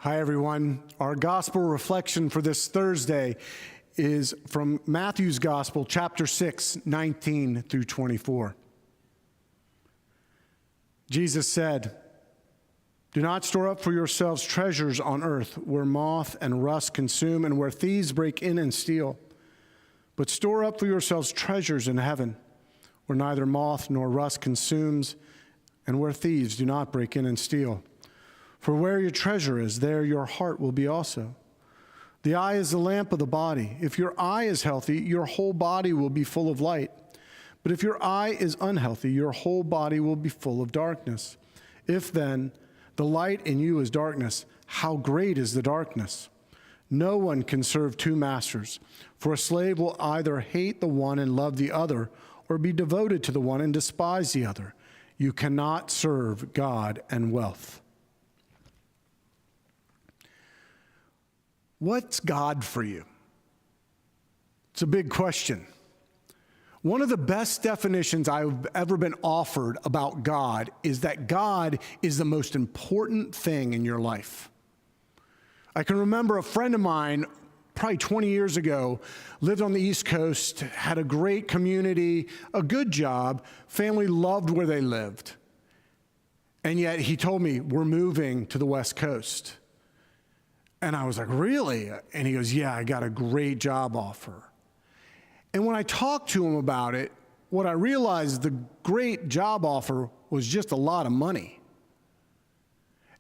Hi, everyone. Our gospel reflection for this Thursday is from Matthew's Gospel, chapter 6, 19 through 24. Jesus said, "Do not store up for yourselves treasures on earth, where moth and rust consume and where thieves break in and steal. But store up for yourselves treasures in heaven, where neither moth nor rust consumes and where thieves do not break in and steal. For where your treasure is, there your heart will be also. The eye is the lamp of the body. If your eye is healthy, your whole body will be full of light. But if your eye is unhealthy, your whole body will be full of darkness. If then the light in you is darkness, how great is the darkness? No one can serve two masters, for a slave will either hate the one and love the other, or be devoted to the one and despise the other. You cannot serve God and wealth." What's God for you? It's a big question. One of the best definitions I've ever been offered about God is that God is the most important thing in your life. I can remember a friend of mine, probably 20 years ago, lived on the East Coast, had a great community, a good job, family loved where they lived. And yet he told me, "We're moving to the West Coast." And I was like, "Really?" And he goes, "Yeah, I got a great job offer." And when I talked to him about it, what I realized, the great job offer was just a lot of money.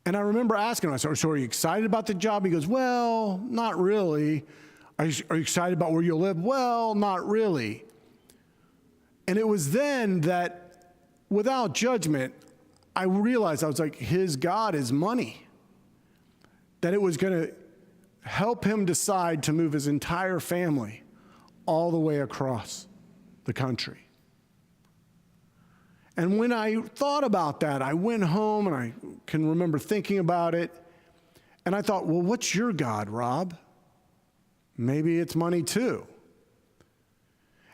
And I remember asking him, I said, "So are you excited about the job?" He goes, "Well, not really." Are you excited about where you'll live?" "Well, not really." And it was then that, without judgment, I realized, I was like, his God is money. That it was going to help him decide to move his entire family all the way across the country. And when I thought about that, I went home and I can remember thinking about it. And I thought, well, what's your God, Rob? Maybe it's money too.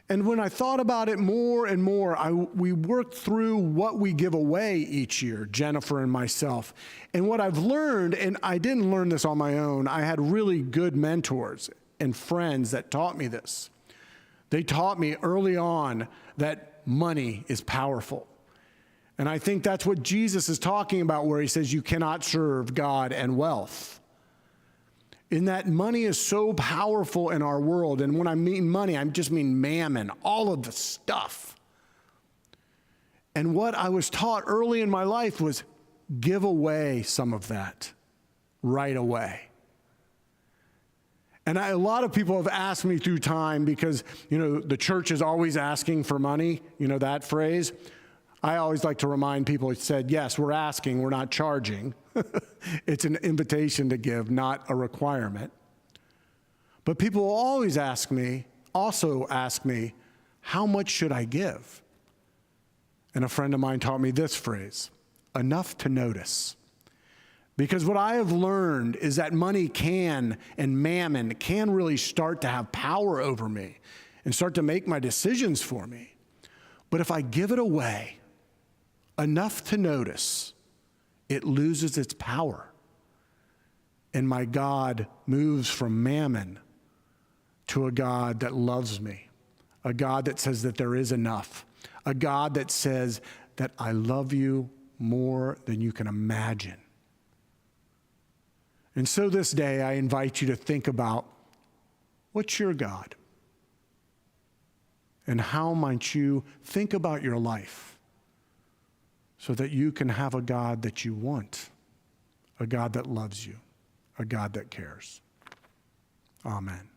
And when I thought about it more and more, we worked through what we give away each year, Jennifer and myself. And what I've learned, and I didn't learn this on my own, I had really good mentors and friends that taught me this. They taught me early on that money is powerful. And I think that's what Jesus is talking about, where he says you cannot serve God and wealth. In that money is so powerful in our world. And when I mean money, I just mean mammon, all of the stuff. And what I was taught early in my life was give away some of that right away. And a lot of people have asked me through time, because, the church is always asking for money, that phrase. I always like to remind people, it said, yes, we're asking, we're not charging. It's an invitation to give, not a requirement. But people will always also ask me, how much should I give? And a friend of mine taught me this phrase, enough to notice. Because what I have learned is that money and mammon can really start to have power over me and start to make my decisions for me. But if I give it away enough to notice, it loses its power. And my God moves from mammon to a God that loves me, a God that says that there is enough, a God that says that I love you more than you can imagine. And so this day, I invite you to think about, what's your God? And how might you think about your life so that you can have a God that you want, a God that loves you, a God that cares. Amen.